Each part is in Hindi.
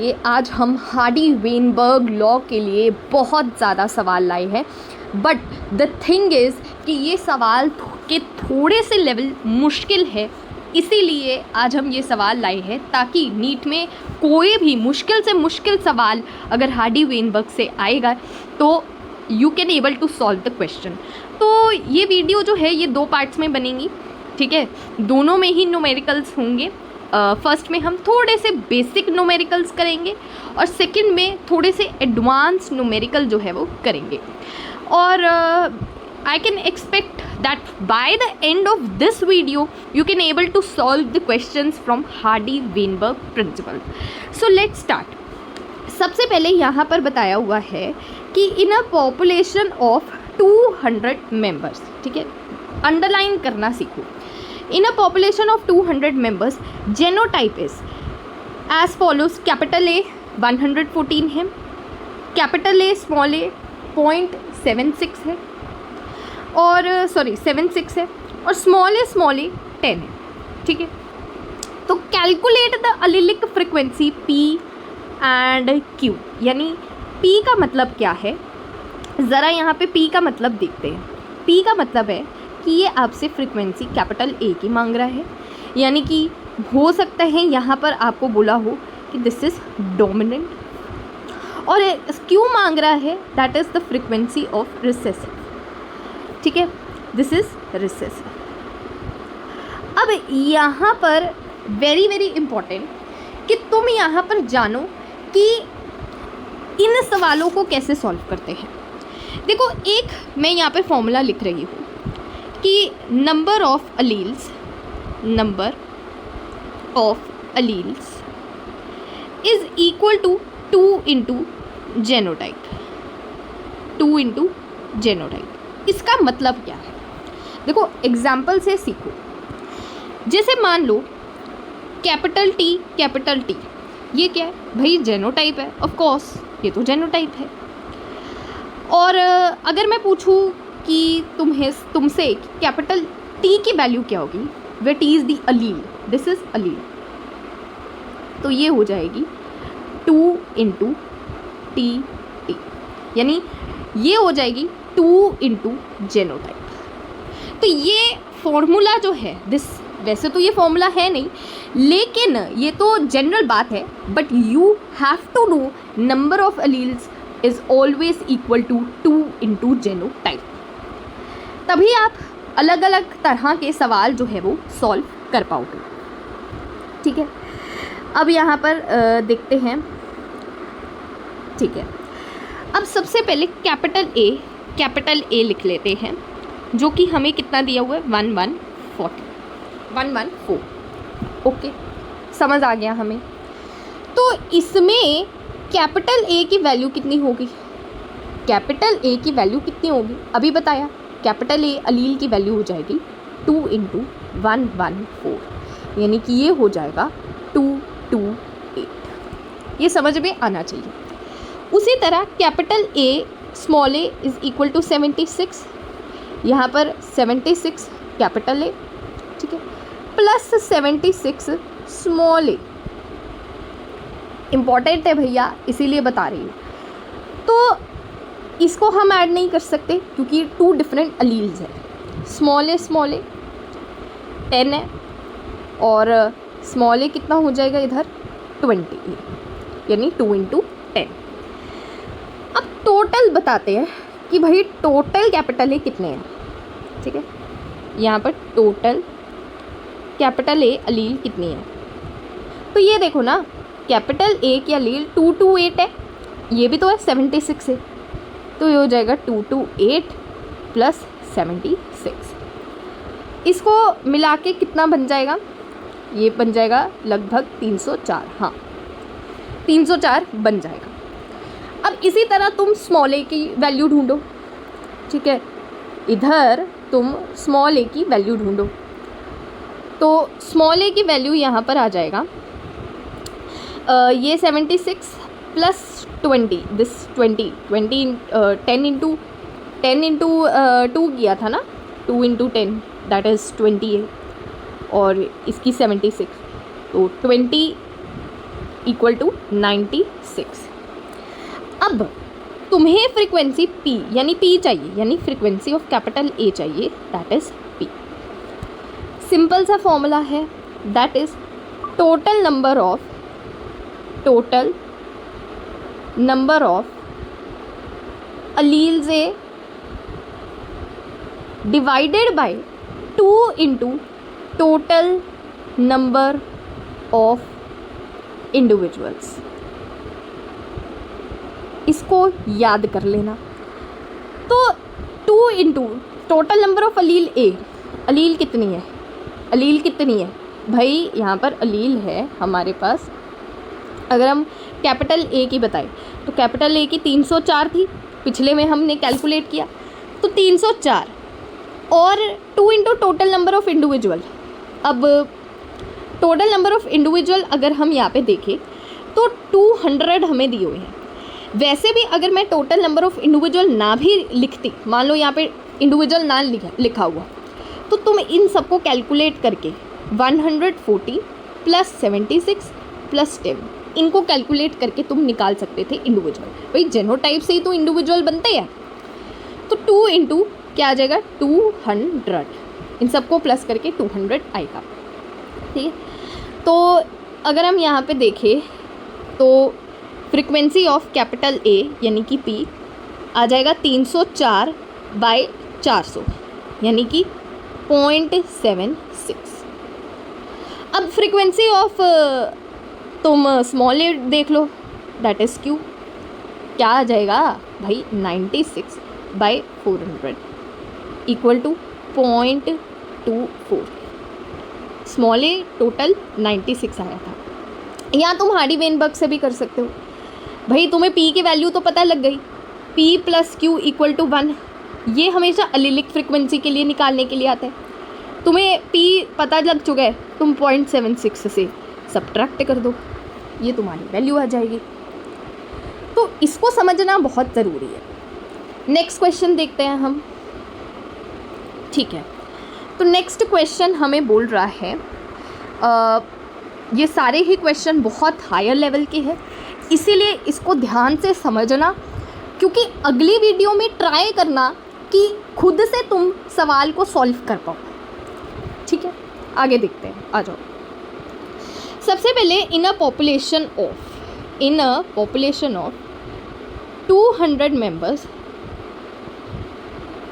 ये आज हम हार्डी वेनबर्ग लॉ के लिए बहुत ज़्यादा सवाल लाए हैं, बट द थिंग इज़ कि ये सवाल के थोड़े से लेवल मुश्किल है, इसीलिए आज हम ये सवाल लाए हैं ताकि नीट में कोई भी मुश्किल से मुश्किल सवाल अगर हार्डी वेनबर्ग से आएगा तो you can able to solve the question. तो ये वीडियो जो है ये 2 पार्ट्स में बनेंगी, ठीक है। दोनों में ही न्यूमेरिकल्स होंगे। फर्स्ट में हम थोड़े से बेसिक न्यूमेरिकल्स करेंगे और सेकंड में थोड़े से एडवांस न्यूमेरिकल जो है वो करेंगे। और I can expect that by the end of this video you can able to solve the questions from Hardy Weinberg principle. So let's start. सबसे पहले यहाँ पर बताया हुआ है कि in a population of 200 members, ठीक है, अंडरलाइन करना सीखो। In a population of 200 members, genotype is as follows: capital A 114 है, capital A small a 0.76 है और 76 है और small a 10 है, ठीक है। तो calculate the allelic frequency P and Q, यानी P का मतलब क्या है, ज़रा यहाँ पे P का मतलब देखते हैं। P का मतलब है कि ये आपसे फ्रीक्वेंसी कैपिटल ए की मांग रहा है, यानी कि हो सकता है यहाँ पर आपको बोला हो कि दिस इज़ डोमिनेंट, और क्यों मांग रहा है, that is the frequency of recessive, ठीक है, दिस इज़ रिसेसिव। अब यहाँ पर वेरी वेरी इम्पॉर्टेंट कि तुम यहाँ पर जानो कि इन सवालों को कैसे सॉल्व करते हैं। देखो, एक मैं यहाँ पे फॉर्मूला लिख रही हूँ कि number of alleles is equal to 2 into genotype. इसका मतलब क्या है, देखो एग्जाम्पल से सीखो। जैसे मान लो कैपिटल टी ये क्या है भाई, जेनोटाइप है, ऑफ कोर्स ये तो जेनोटाइप है। और अगर मैं पूछूं कि तुमसे कैपिटल टी की वैल्यू क्या होगी, वे t is the allele, this is allele, तो ये हो जाएगी 2 इंटू टी, यानी ये हो जाएगी 2 इंटू जेनोटाइप। तो ये फॉर्मूला जो है वैसे तो ये फॉर्मूला है नहीं, लेकिन ये तो जनरल बात है, but you have to know number of alleles is always equal to 2 into genotype, तभी आप अलग अलग तरह के सवाल जो है वो सॉल्व कर पाओगे, ठीक है। अब यहाँ पर देखते हैं, ठीक है। अब सबसे पहले कैपिटल ए लिख लेते हैं, जो कि हमें कितना दिया हुआ है 114, ओके, समझ आ गया हमें। तो इसमें कैपिटल ए की वैल्यू कितनी होगी, अभी बताया, कैपिटल ए अलील की वैल्यू हो जाएगी 2 इंटू 114, यानी कि ये हो जाएगा 228। ये समझ में आना चाहिए। उसी तरह capital A small A is equal to 76, यहाँ पर 76 कैपिटल ए, ठीक है, प्लस 76 स्मॉल ए, इम्पॉर्टेंट है भैया, इसीलिए बता रही हूँ। तो इसको हम ऐड नहीं कर सकते क्योंकि 2 डिफरेंट अलील्स है। स्मॉल ए 10 है और स्मॉल ए कितना हो जाएगा इधर 20, यानी 2 इंटू 10। अब टोटल बताते हैं कि भाई टोटल कैपिटल ए कितने हैं, ठीक है। यहाँ पर टोटल कैपिटल ए अलील कितनी है, तो ये देखो ना, कैपिटल ए की अलील 228 है, ये भी तो है 76 है, तो ये हो जाएगा 228 प्लस 76। इसको मिला के कितना बन जाएगा, ये बन जाएगा लगभग 304, हाँ 304 बन जाएगा। अब इसी तरह तुम स्मॉल ए की वैल्यू ढूंढो, ठीक है, इधर तुम स्मॉल ए की वैल्यू ढूंढो, तो स्मॉल ए की वैल्यू यहाँ पर आ जाएगा ये 76 प्लस 20, दिस 20 10 इंटू 2 किया था ना, 2 इंटू 10 दैट इज़ 28 और इसकी 76, तो 20 इक्वल टू 96। अब तुम्हें फ्रीक्वेंसी P यानी P चाहिए, यानी फ्रीक्वेंसी ऑफ कैपिटल A चाहिए, दैट इज P। सिंपल सा फॉर्मूला है, that is total number of alleles A divided by 2 into total number of individuals। इसको याद कर लेना। तो 2 इंटू टोटल नंबर ऑफ अलील ए, अलील कितनी है भाई, यहाँ पर अलील है हमारे पास। अगर हम कैपिटल ए की बताएं तो कैपिटल ए की 304 थी, पिछले में हमने कैलकुलेट किया, तो 304 और 2 into total number of individual. अब टोटल नंबर ऑफ इंडिविजुअल अगर हम यहाँ पे देखें तो 200 हमें दिए हुए हैं। वैसे भी अगर मैं टोटल नंबर ऑफ इंडिविजुअल ना भी लिखती, मान लो यहाँ पे इंडिविजुअल ना लिखा हुआ, तो तुम इन सबको कैलकुलेट करके 140 प्लस 76 प्लस 10 इनको कैलकुलेट करके तुम निकाल सकते थे इंडिविजुअल। भाई जेनोटाइप से ही तो इंडिविजुअल बनते हैं। तो 2 इंटू क्या आ जाएगा 200, इन सबको प्लस करके 200 आएगा। ठीक है, तो अगर हम यहाँ पे देखें तो फ्रीक्वेंसी ऑफ कैपिटल ए यानी कि P आ जाएगा 304/400 यानी कि 0.76। अब फ्रीक्वेंसी ऑफ तुम स्मॉल ए देख लो, दैट इज़ Q, क्या आ जाएगा भाई 96/400 equal to 0.24। Small A total 96 आया था। या तुम हार्डी वेनबर्ग से भी कर सकते हो भाई, तुम्हें P की वैल्यू तो पता लग गई, P plus Q equal to 1। ये हमेशा अलीलिक फ्रिक्वेंसी के लिए निकालने के लिए आता है। तुम्हें P पता लग चुका है, तुम 0.76 से सब्ट्रैक्ट कर दो, ये तुम्हारी वैल्यू आ जाएगी। तो इसको समझना बहुत ज़रूरी है। नेक्स्ट क्वेश्चन देखते हैं हम। ठीक है, तो नेक्स्ट क्वेश्चन हमें बोल रहा है, ये सारे ही क्वेश्चन बहुत हायर लेवल के हैं, इसीलिए इसको ध्यान से समझना, क्योंकि अगली वीडियो में ट्राई करना कि खुद से तुम सवाल को सॉल्व कर पाओ। ठीक है, आगे देखते हैं, आ जाओ। सबसे पहले in a population of 200 members,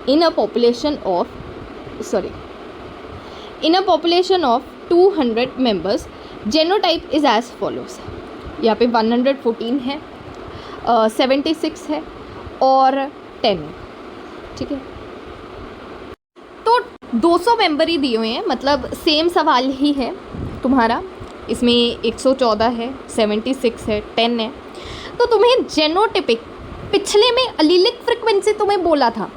in a population of 200 members genotype is as follows. यहाँ पे 114 है, 76 है और 10 है। ठीक है, तो 200 मेंबर ही दिए हुए हैं, मतलब सेम सवाल ही है तुम्हारा। इसमें 114 है, 76 है, 10 है। तो तुम्हें जेनोटिपिक, पिछले में अलीलिक फ्रिक्वेंसी तुम्हें बोला था,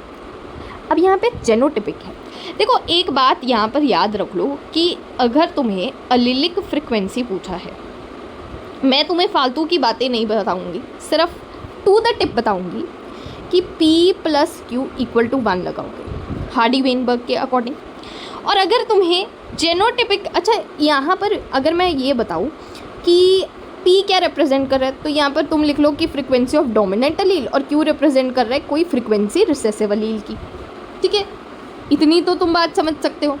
अब यहाँ पे जेनोटिपिक है। देखो एक बात यहाँ पर याद रख लो कि अगर तुम्हें अलीलिक फ्रिक्वेंसी पूछा है, मैं तुम्हें फालतू की बातें नहीं बताऊँगी, सिर्फ टू द टिप बताऊँगी कि P plus Q equal to 1 लगाओगे हार्डी वेनबर्ग के अकॉर्डिंग। और अगर तुम्हें जेनोटिपिक, अच्छा यहाँ पर अगर मैं ये बताऊँ कि P क्या रिप्रेजेंट कर रहा है, तो यहाँ पर तुम लिख लो कि फ्रीक्वेंसी ऑफ डोमिनेंट अलील, और Q रिप्रेजेंट कर रहा है कोई फ्रीक्वेंसी रिसेसिव अलील की। ठीक है, इतनी तो तुम बात समझ सकते हो।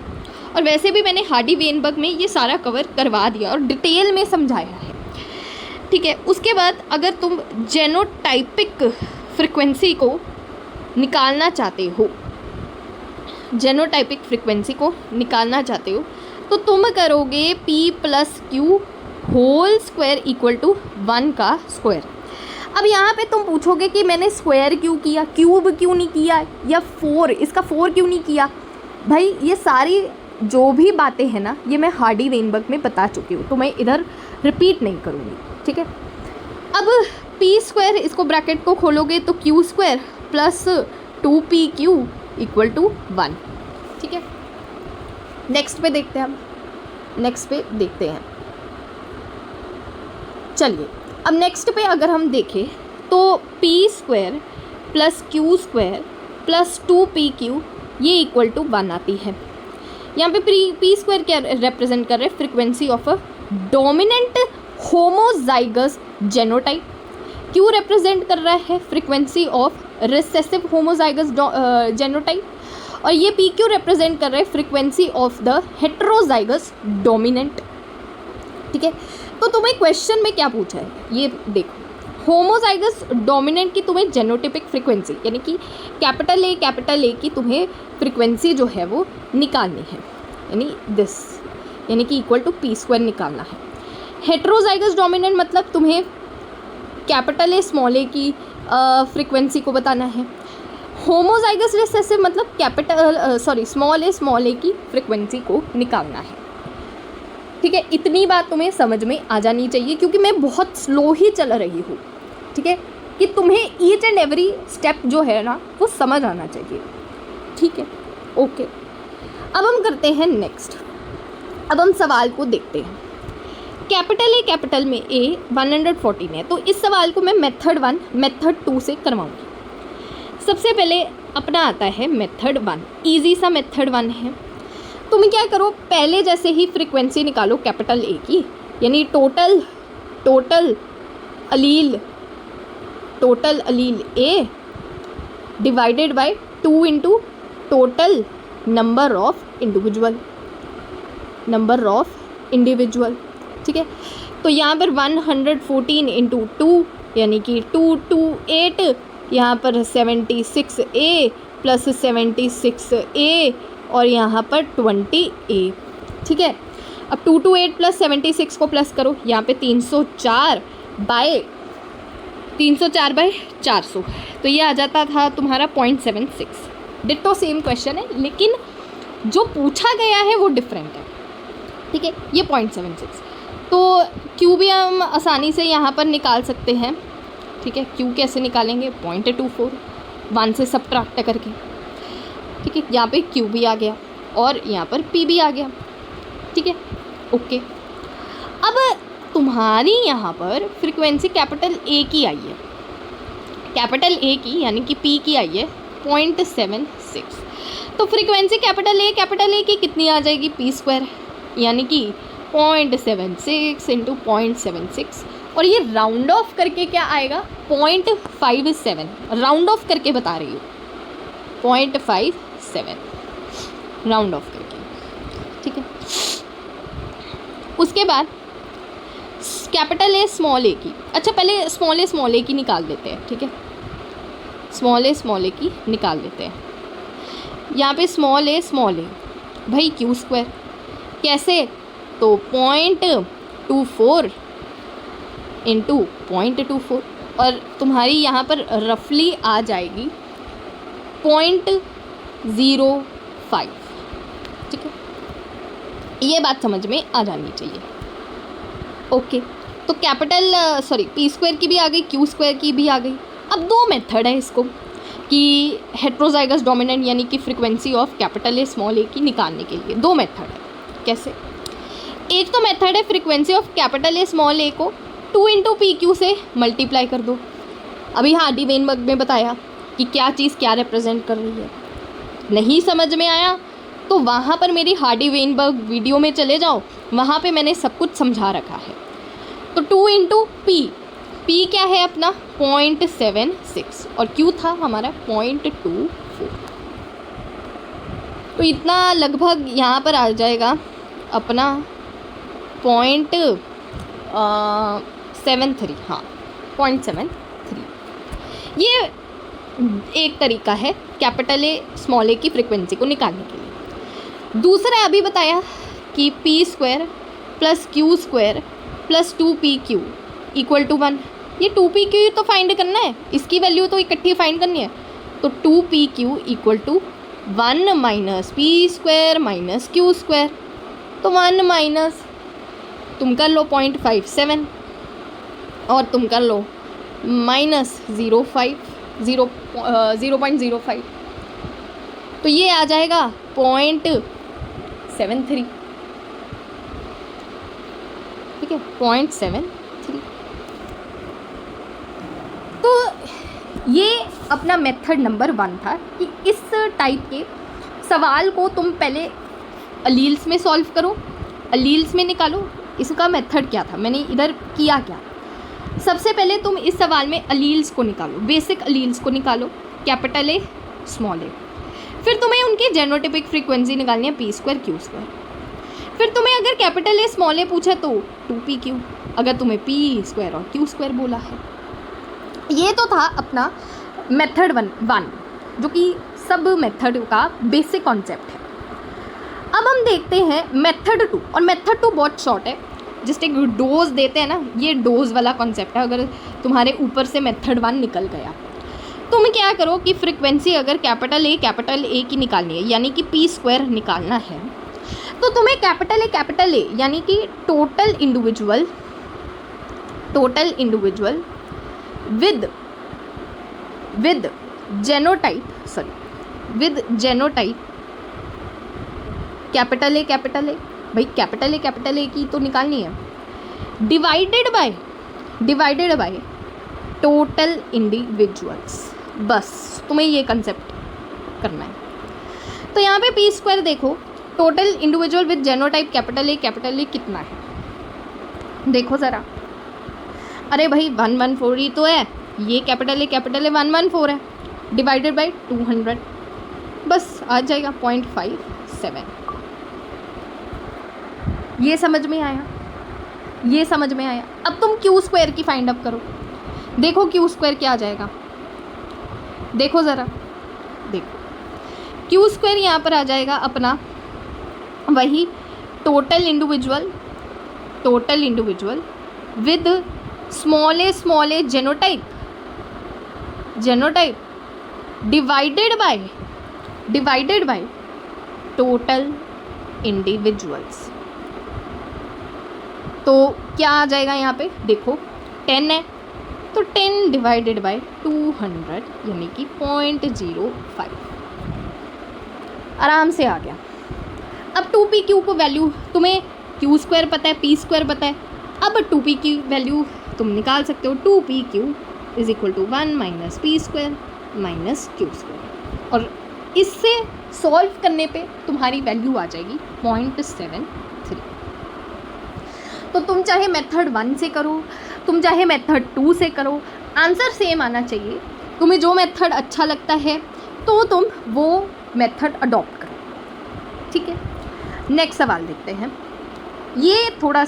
और वैसे भी मैंने हार्डी वेनबर्ग में ये सारा कवर करवा दिया और डिटेल में समझाया है। ठीक है, उसके बाद अगर तुम जेनोटाइपिक फ्रिक्वेंसी को निकालना चाहते हो, तो तुम करोगे P plus Q whole square equal to 1 का स्क्वायर। अब यहाँ पे तुम पूछोगे कि मैंने स्क्वायर क्यों किया, क्यूब क्यों नहीं किया, या 4 क्यों नहीं किया। भाई ये सारी जो भी बातें हैं ना, ये मैं हार्डी वेनबर्ग में बता चुकी हूँ, तो मैं इधर रिपीट नहीं करूँगी। ठीक है, अब P स्क्वायर, इसको ब्रैकेट को खोलोगे तो Q square plus 2PQ equal to 1। ठीक है, नेक्स्ट पे देखते हैं। चलिए, अब नेक्स्ट पे अगर हम देखें तो P square plus Q square plus 2PQ ये इक्वल टू 1 आती है। यहाँ पे P स्क्वायर क्या रिप्रेजेंट कर रहे हैं, frequency of a dominant homozygous genotype. Q represent कर रहा है frequency of recessive homozygous genotype, और ये पी क्यू रिप्रेजेंट कर रहा है frequency of the heterozygous dominant. ठीक है, तो तुम्हें क्वेश्चन में क्या पूछा है ये देखो, होमोजाइगस डोमिनेंट की तुम्हें जेनोटिपिक फ्रीक्वेंसी यानी कि कैपिटल ए की तुम्हें फ्रीक्वेंसी जो है वो निकालनी है, यानी दिस, यानी कि इक्वल टू पी स्क्वायर निकालना है। हेट्रोजाइगस डोमिनेंट मतलब तुम्हें कैपिटल ए स्मॉल ए की फ्रीक्वेंसी को बताना है। होमोजाइगस रिसेसिव मतलब स्मॉल ए की फ्रीक्वेंसी को निकालना है। ठीक है, इतनी बात तुम्हें समझ में आ जानी चाहिए, क्योंकि मैं बहुत स्लो ही चल रही हूँ। ठीक है, कि तुम्हें ईच एंड एवरी स्टेप जो है ना वो समझ आना चाहिए। ठीक है, ओके। अब हम करते हैं नेक्स्ट, अब हम सवाल को देखते हैं। कैपिटल में ए 114 है, तो इस सवाल को मैं मेथड 1 मेथड 2 से करवाऊँगी। सबसे पहले अपना आता है मेथड 1, ईजी सा मेथड 1 है। तुम क्या करो, पहले जैसे ही फ्रीक्वेंसी निकालो कैपिटल ए की, यानी total allele A divided by 2 into total number of individual. ठीक है, तो यहाँ पर 114 इंटू 2 यानी कि 228, यहाँ पर 76A प्लस 76A और यहाँ पर 20A। ठीक है, अब 228 प्लस 76 को प्लस करो, यहाँ पे 304 बाय 400, तो ये आ जाता था तुम्हारा 0.76। डिट्टो सेम क्वेश्चन है, लेकिन जो पूछा गया है वो डिफरेंट है। ठीक है, ये 0.76, तो क्यू भी हम आसानी से यहाँ पर निकाल सकते हैं। ठीक है, क्यू कैसे निकालेंगे, 0.24 1 से सब्ट्रैक्ट करके। ठीक है, यहाँ पे क्यू भी आ गया और यहाँ पर पी भी आ गया। ठीक है, ओके। अब तुम्हारी यहाँ पर फ्रीक्वेंसी कैपिटल ए की आई है, कैपिटल ए की यानी कि पी की आई है 0.76, तो फ्रीक्वेंसी कैपिटल ए की कितनी आ जाएगी, पी स्क्वायर, यानी कि 0.76 इंटू 0.76, और ये राउंड ऑफ करके क्या आएगा 0.57, राउंड ऑफ करके बता रही हूँ 0.57 राउंड ऑफ करके। ठीक है, उसके बाद कैपिटल ए स्मॉल ए की, अच्छा पहले स्मॉल ए की निकाल देते हैं। ठीक है, स्मॉल ए की निकाल देते हैं। यहाँ पे स्मॉल ए भाई क्यू स्क्वायर, कैसे, तो 0.24 इंटू 0.24, और तुम्हारी यहाँ पर रफली आ जाएगी 0.05। ठीक है, ये बात समझ में आ जानी चाहिए। ओके, तो पी स्क्वायर की भी आ गई, क्यू स्क्वायर की भी आ गई। अब दो मेथड है इसको कि हेट्रोजाइगस डोमिनेंट यानी कि frequency of capital A small A की निकालने के लिए दो मेथड है। कैसे, एक तो मेथड है frequency of capital A small A को 2 इंटू पी क्यू से मल्टीप्लाई कर दो। अभी हार्डी वेनबर्ग में बताया कि क्या चीज़ क्या रिप्रेजेंट कर रही है। नहीं समझ में आया तो वहाँ पर मेरी हार्डी वेनबर्ग वीडियो में चले जाओ, वहाँ पे मैंने सब कुछ समझा रखा है। तो 2 इंटू पी क्या है अपना 0.76 और क्यू था हमारा 0.24, तो इतना लगभग यहाँ पर आ जाएगा अपना 0.73, हाँ 0.73। ये एक तरीका है कैपिटल ए स्मॉल ए की फ्रीक्वेंसी को निकालने के लिए। दूसरा अभी बताया कि P square plus Q square plus 2pq equal to 1। ये 2pq तो फाइंड करना है, इसकी वैल्यू तो इकट्ठी फाइंड करनी है। तो 2pq equal to 1 minus P square minus Q square, तो 1 माइनस तुम कर लो 0.57 और तुम कर लो माइनस 0.05, तो ये आ जाएगा 0.73। ठीक है, 0.73। तो ये अपना मेथड नंबर 1 था कि इस टाइप के सवाल को तुम पहले अलील्स में सॉल्व करो, अलील्स में निकालो, इसका मेथड क्या था, मैंने इधर किया क्या। सबसे पहले तुम इस सवाल में अलील्स को निकालो, बेसिक अलील्स को निकालो, कैपिटल ए स्मॉल ए। फिर तुम्हें उनकी जेनोटिपिक फ्रीक्वेंसी निकालनी है पी स्क्वायर क्यू स्क्वायर। फिर तुम्हें अगर कैपिटल ए स्मॉल ए पूछे तो 2pq, अगर तुम्हें पी स्क्वायर और क्यू स्क्वायर बोला है। ये तो था अपना मेथड वन जो कि सब मेथड का बेसिक कॉन्सेप्ट है। अब हम देखते हैं मेथड 2, और मेथड 2 बहुत शॉर्ट है, जस्ट एक डोज देते हैं ना, ये डोज वाला कॉन्सेप्ट है। अगर तुम्हारे ऊपर से मेथड 1 निकल गया, तुम क्या करो कि फ्रीक्वेंसी अगर कैपिटल ए की निकालनी है, यानी कि पी स्क्वायर निकालना है, तो तुम्हें कैपिटल ए यानी कि total individual with genotype capital ए भाई कैपिटल ए की तो निकालनी है, डिवाइडेड बाय टोटल इंडिविजुअल्स। बस तुम्हें ये कंसेप्ट करना है। तो यहाँ पे पी स्क्वायर देखो, total individual with genotype capital ए कितना है, देखो ज़रा। अरे भाई 114 ही तो है, ये कैपिटल ए 114 है, डिवाइडेड बाय 200, बस आ जाएगा 0.57। ये समझ में आया। अब तुम क्यू स्क्वायर की फाइंड अप करो, देखो क्यू स्क्वायर क्या आ जाएगा, देखो ज़रा, देखो क्यू स्क्वायर यहाँ पर आ जाएगा अपना वही total individual with small A genotype divided by total individuals. तो क्या आ जाएगा यहाँ पे, देखो 10 है, तो 10 डिवाइडेड बाय 200 यानी कि 0.05, आराम से आ गया। अब 2pq को वैल्यू, तुम्हें q स्क्वायर पता है, p स्क्वायर पता है, अब 2p की वैल्यू तुम निकाल सकते हो। 2pq is equal to 1 minus P square minus Q square, और इससे सॉल्व करने पे तुम्हारी वैल्यू आ जाएगी 0.73। तो तुम चाहे मेथड 1 से करो, तुम चाहे मेथड 2 से करो, आंसर सेम आना चाहिए। तुम्हें जो मेथड अच्छा लगता है तो तुम वो मेथड अडॉप्ट करो, ठीक है। नेक्स्ट सवाल देखते हैं। ये थोड़ा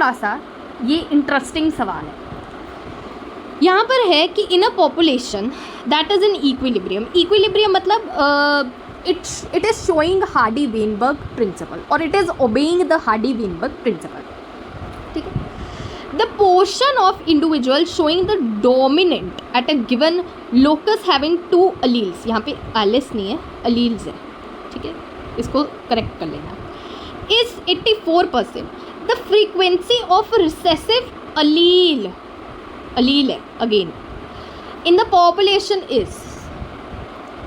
सा ये इंटरेस्टिंग सवाल है। यहाँ पर है कि in a population that is in equilibrium मतलब it is showing Hardy Weinberg principle और it is obeying the Hardy Weinberg principle, ठीक है। The portion of individual showing the dominant at a given locus having 2 alleles, यहाँ पे एलिस नहीं है, अलील्स है, ठीक है, इसको करेक्ट कर लेना, is 84%। The frequency of recessive allele है again in the population is,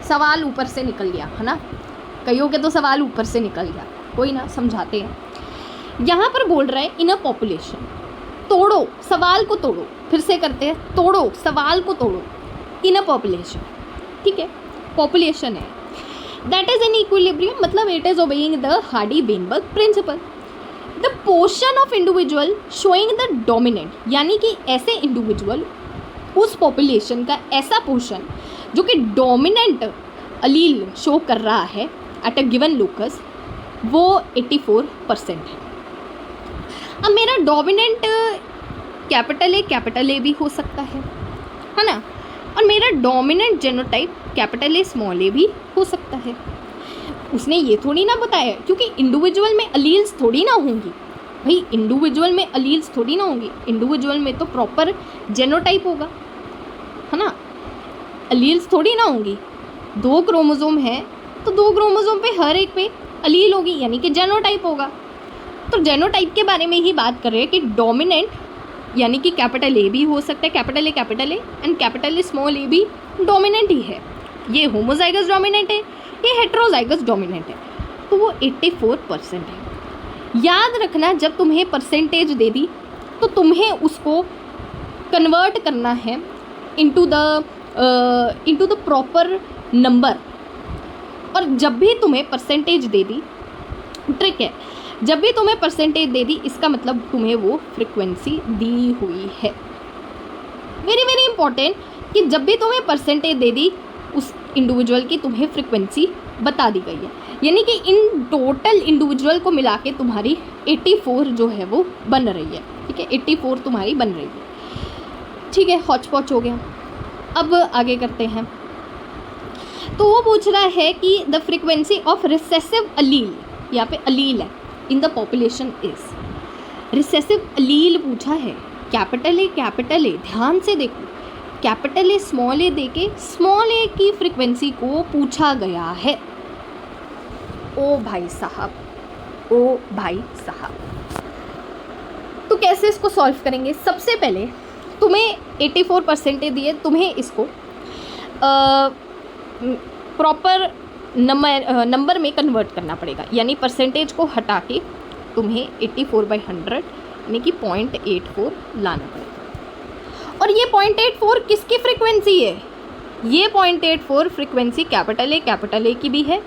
सवाल ऊपर से निकल गया है ना, कईयों तो सवाल ऊपर से निकल गया, कोई ना, समझाते हैं। यहाँ पर बोल रहा है इन अ पॉपुलेशन, तोड़ो सवाल को, तोड़ो, फिर से करते हैं, तोड़ो सवाल को, तोड़ो, इन अ पॉपुलेशन, ठीक है, पॉपुलेशन है, दैट इज इन इक्विलिब्रियम मतलब it is obeying the Hardy Weinberg principle. The portion of individual showing the dominant, यानी कि ऐसे इंडिविजुअल, उस पॉपुलेशन का ऐसा पोर्शन जो कि डोमिनेंट अलील शो कर रहा है एट अ गिवन लोकस, वो 84% है। अब मेरा डोमिनेंट कैपिटल ए भी हो सकता है ना, और मेरा dominant genotype capital A small A भी हो सकता है। उसने ये थोड़ी ना बताया, क्योंकि इंडिविजुअल में अलील्स थोड़ी ना होंगी भाई, इंडिविजुअल में अलील्स थोड़ी ना होंगी, इंडिविजुअल में तो प्रॉपर जेनोटाइप होगा, है ना, अलील्स थोड़ी ना होंगी। 2 क्रोमोसोम है तो 2 क्रोमोसोम पे हर एक पे अलील होगी, यानी कि जेनोटाइप होगा। तो जेनोटाइप के बारे में ही बात कर रहे हैं कि डोमिनेंट यानी कि कैपिटल ए भी हो सकता है, capital A and capital A small A भी डोमिनेंट ही है। ये होमोजाइगस डोमिनेंट है, ये हेट्रोजाइगस डोमिनेंट है, तो वो 84% है। याद रखना, जब तुम्हें परसेंटेज दे दी तो तुम्हें उसको कन्वर्ट करना है इनटू द प्रॉपर नंबर, और जब भी तुम्हें परसेंटेज दे दी, ट्रिक है, जब भी तुम्हें परसेंटेज दे दी इसका मतलब तुम्हें वो फ्रिक्वेंसी दी हुई है। वेरी वेरी इंपॉर्टेंट कि जब भी तुम्हें परसेंटेज दे दी उस इंडिविजुअल की तुम्हें फ्रिक्वेंसी बता दी गई है, यानी कि इन टोटल इंडिविजुअल को मिला के तुम्हारी 84 जो है वो बन रही है। ठीक है, 84 तुम्हारी बन रही है। ठीक है, हौच पौच हो गया। अब आगे करते हैं। तो वो पूछ रहा है कि द फ्रिक्वेंसी ऑफ रिसेसिव अलील, यहाँ पे अलील है, इन द पॉपुलेशन इज। रिसेसिव अलील पूछा है, कैपिटल ए, ध्यान से देखो, कैपिटल ए स्मॉल ए देके स्मॉल ए की फ्रिक्वेंसी को पूछा गया है। ओ भाई साहब, ओ भाई साहब, तो कैसे इसको सॉल्व करेंगे? सबसे पहले तुम्हें 84% दिए, तुम्हें इसको प्रॉपर नंबर में कन्वर्ट करना पड़ेगा, यानी परसेंटेज को हटा के तुम्हें 84/100 यानी कि 0.84 लाना पड़ेगा। और ये 0.84 किसकी फ्रिक्वेंसी है? ये 0.84 फ्रिक्वेंसी कैपिटल ए की भी है,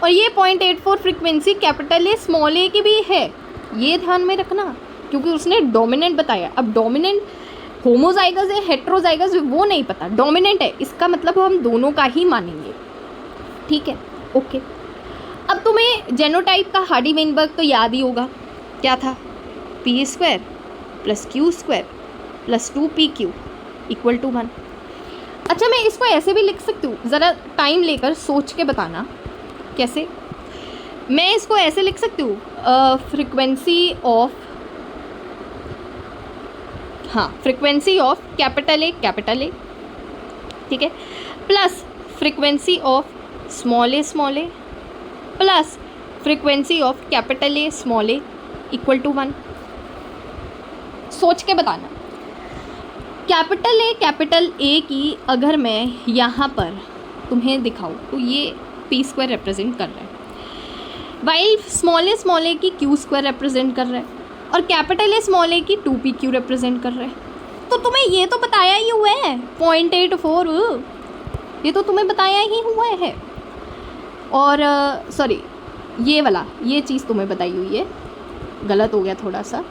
और ये 0.84 frequency capital A small A की भी है। ये ध्यान में रखना, क्योंकि उसने डोमिनेंट बताया। अब डोमिनेंट होमोजाइगस है हेट्रोजाइगस वो नहीं पता, डोमिनेंट है, इसका मतलब हम दोनों का ही मानेंगे। ठीक है, ओके। अब तुम्हें जेनोटाइप का हार्डी वेनबर्ग तो याद ही होगा, क्या था? p² + q² + 2pq = 1। अच्छा, मैं इसको ऐसे भी लिख सकती हूँ, ज़रा टाइम लेकर सोच के बताना कैसे। मैं इसको ऐसे लिख सकती हूँ, फ्रिक्वेंसी ऑफ कैपिटल ए, ठीक है, plus frequency of small A plus frequency of capital A small A = 1। सोच के बताना। कैपिटल ए की अगर मैं यहाँ पर तुम्हें दिखाऊँ तो ये p² रिप्रेजेंट कर रहा है, वाइल स्मॉल ए की q² रिप्रेजेंट कर रहा है, और कैपिटल ए स्मॉल ए की 2pq रिप्रेजेंट कर रहा है। तो तुम्हें ये तो बताया ही हुआ है 0.84, ये तो तुम्हें बताया ही हुआ है। और सॉरी, ये चीज़ तुम्हें बताई हुई है, गलत हो गया थोड़ा सा।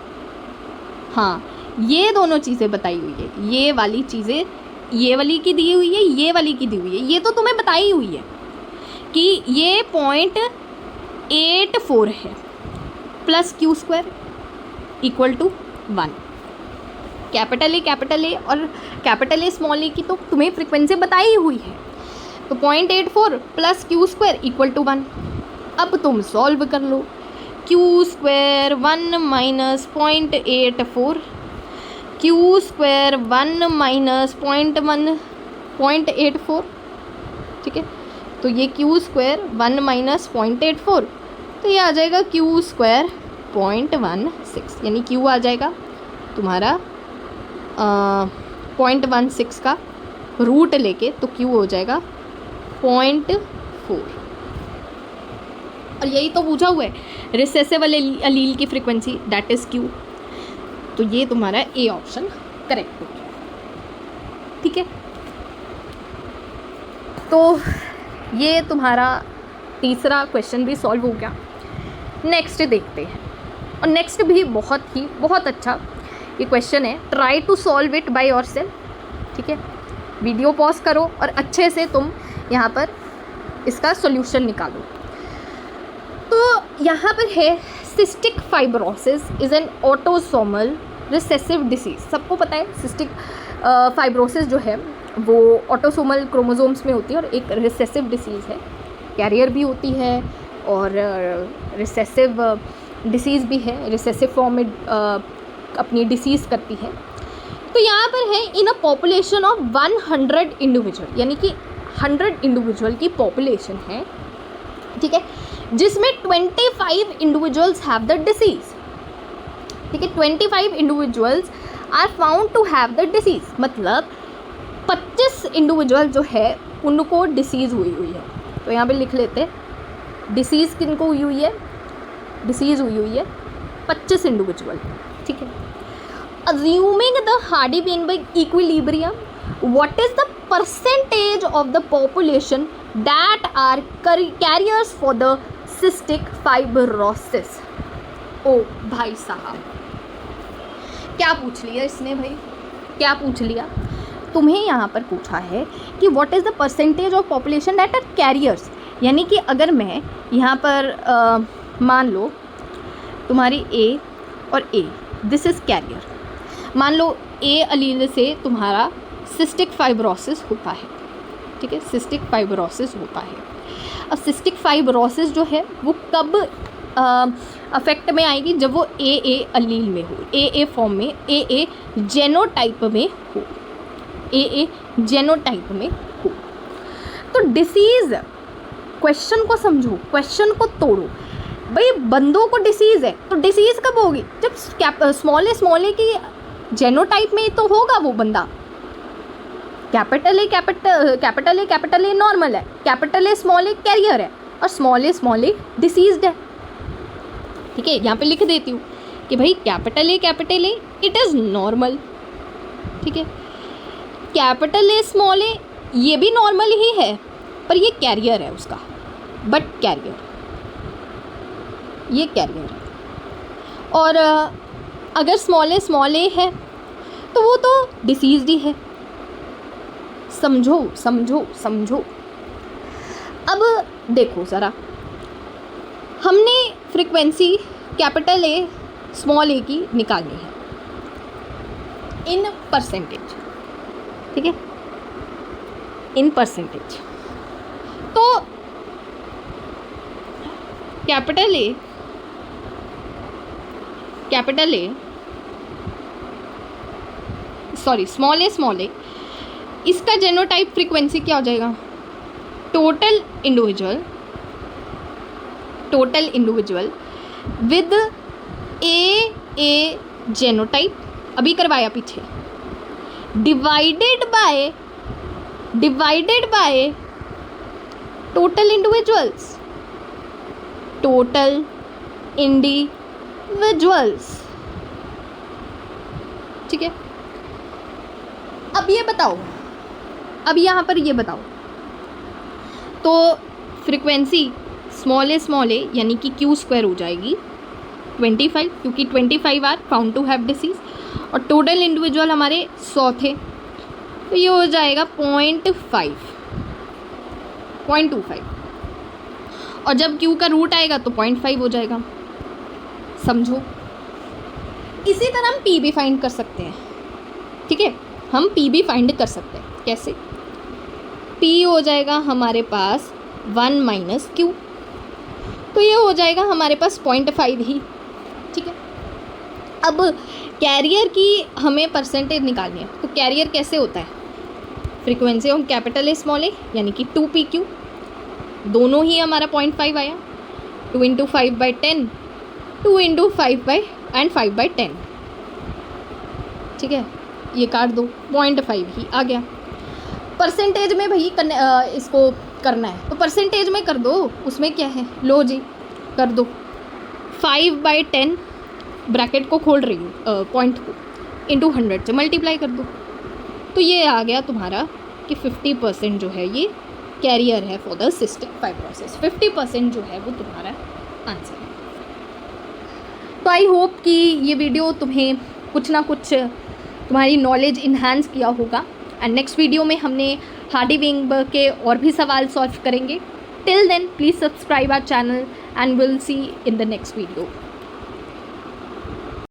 हाँ, ये दोनों चीज़ें बताई हुई है, ये वाली चीज़ें, ये वाली की दी हुई है, ये वाली की दी हुई है। ये तो तुम्हें बताई हुई है कि ये 0.84 है प्लस q² = 1। कैपिटल ए और कैपिटल ए स्मॉल ए की तो तुम्हें फ्रिक्वेंसी बताई हुई है, तो 0.84 प्लस q² = 1। अब तुम सॉल्व कर लो। q² 1 - 0.84, q² 1 - 0.84, ठीक है। तो ये q² 1 - 0.84, तो ये आ जाएगा q² 0.16, यानी q आ जाएगा तुम्हारा 0.16 का रूट लेके, तो q हो जाएगा 0.4। और यही तो पूछा हुआ है, रिसेसिव अलील की फ्रिक्वेंसी, दैट इज़ q। तो ये तुम्हारा ए ऑप्शन करेक्ट हो गया। ठीक है, तो ये तुम्हारा तीसरा क्वेश्चन भी सॉल्व हो गया। नेक्स्ट देखते हैं, और नेक्स्ट भी बहुत अच्छा ये क्वेश्चन है। Try to solve it by yourself. ठीक है, वीडियो पॉज करो और अच्छे से तुम यहाँ पर इसका सॉल्यूशन निकालो। तो यहाँ पर है, cystic fibrosis is an autosomal recessive disease. सबको पता है सिस्टिक फाइब्रोसिस जो है वो ऑटोसोमल क्रोमोसोम्स में होती है और एक रिसेसिव डिसीज़ है, कैरियर भी होती है और रिसेसिव डिसीज़ भी है, रिसेसिव फॉर्म में अपनी डिसीज़ करती है। तो यहाँ पर है, इन अ पॉपुलेशन ऑफ 100 इंडिविजुअल, यानी कि 100 इंडिविजुअल की पॉपुलेशन है, ठीक है, जिसमें 25 इंडिविजुअल्स हैव द डिसीज़। ठीक है, 25 individuals are found to have the disease, मतलब 25 इंडिविजुअल जो है उनको डिसीज़ हुई है। तो यहाँ पे लिख लेते हैं, डिसीज़ किनको हुई है? डिसीज़ हुई है 25 इंडिविजुअल। ठीक है, assuming the Hardy Weinberg equilibrium, what is the percentage of the population that are carriers for the cystic fibrosis. ओ भाई साहब, क्या पूछ लिया इसने भाई, क्या पूछ लिया? तुम्हें यहाँ पर पूछा है कि what is the percentage of population that are carriers, यानी कि अगर मैं यहाँ पर मान लो तुम्हारी ए और ए, दिस इज़ कैरियर। मान लो ए अलील से तुम्हारा सिस्टिक फाइब्रोसिस होता है, ठीक है, सिस्टिक फाइब्रोसिस होता है। अब सिस्टिक फाइब्रोसिस जो है वो कब अफेक्ट में आएगी? जब वो ए अलील में हो, ए फॉर्म में, ए जेनोटाइप में हो, ए जेनोटाइप में हो। तो डिसीज़, क्वेश्चन को समझो, क्वेश्चन को तोड़ो। भाई बंदों को डिसीज़ है तो डिसीज़ कब होगी? जब स्मॉल ए की जेनोटाइप में तो होगा वो बंदा। कैपिटल ए नॉर्मल है, capital A small A carrier है, और स्मॉल ए डिसीज्ड है। ठीक है, यहाँ पे लिख देती हूँ कि भाई capital A it is normal. ठीक है, कैपिटल ए स्मॉल ए ये भी नॉर्मल ही है, पर ये कैरियर है उसका, बट कैरियर, ये कैरियर है। और अगर स्मॉल ए है तो वो तो डिसीज्ड ही है। समझो। अब देखो ज़रा, हमने frequency capital A small A की निकालनी है इन परसेंटेज, ठीक है, इन परसेंटेज। तो कैपिटल ए सॉरी स्मॉल ए इसका जेनोटाइप फ्रीक्वेंसी क्या हो जाएगा? Total individual with A genotype, अभी करवाया पीछे, डिवाइडेड बाय टोटल इंडिविजुअल्स। ठीक है, अब ये बताओ, अब यहाँ पर ये बताओ, तो फ्रीक्वेंसी स्मॉल ए यानी कि क्यू स्क्वायर हो जाएगी 25, क्योंकि 25 are found to have disease, और टोटल इंडिविजुअल हमारे 100 थे, तो ये हो जाएगा 0.25, और जब क्यू का रूट आएगा तो 0.5 हो जाएगा। समझो, इसी तरह हम पी भी फाइंड कर सकते हैं। ठीक है, हम पी भी फाइंड कर सकते हैं। कैसे? पी हो जाएगा हमारे पास 1 माइनस क्यू, तो ये हो जाएगा हमारे पास 0.5 ही। ठीक है, अब कैरियर की हमें परसेंटेज निकालनी है, तो कैरियर कैसे होता है? Frequency of capital A small A यानी कि 2pq, दोनों ही हमारा 0.5 आया, 2 × 5/10, 2 × 5/10। ठीक है, ये काट दो, 0.5 ही आ गया। परसेंटेज में भाई इसको करना है तो परसेंटेज में कर दो, उसमें क्या है, लो जी कर दो, 5/10 ब्रैकेट को खोल रही हूँ, पॉइंट को इंटू 100 से मल्टीप्लाई कर दो, तो ये आ गया तुम्हारा कि 50% जो है ये कैरियर है फॉर द सिस्टिक फाइब्रोसिस। 50% जो है वो तुम्हारा आंसर है। तो आई होप कि ये वीडियो तुम्हें कुछ ना कुछ तुम्हारी नॉलेज इन्हांस किया होगा, एंड नेक्स्ट वीडियो में हमने हार्डी-वेइनबर्ग के और भी सवाल सॉल्व करेंगे। Till then please subscribe our channel and will see in the next video.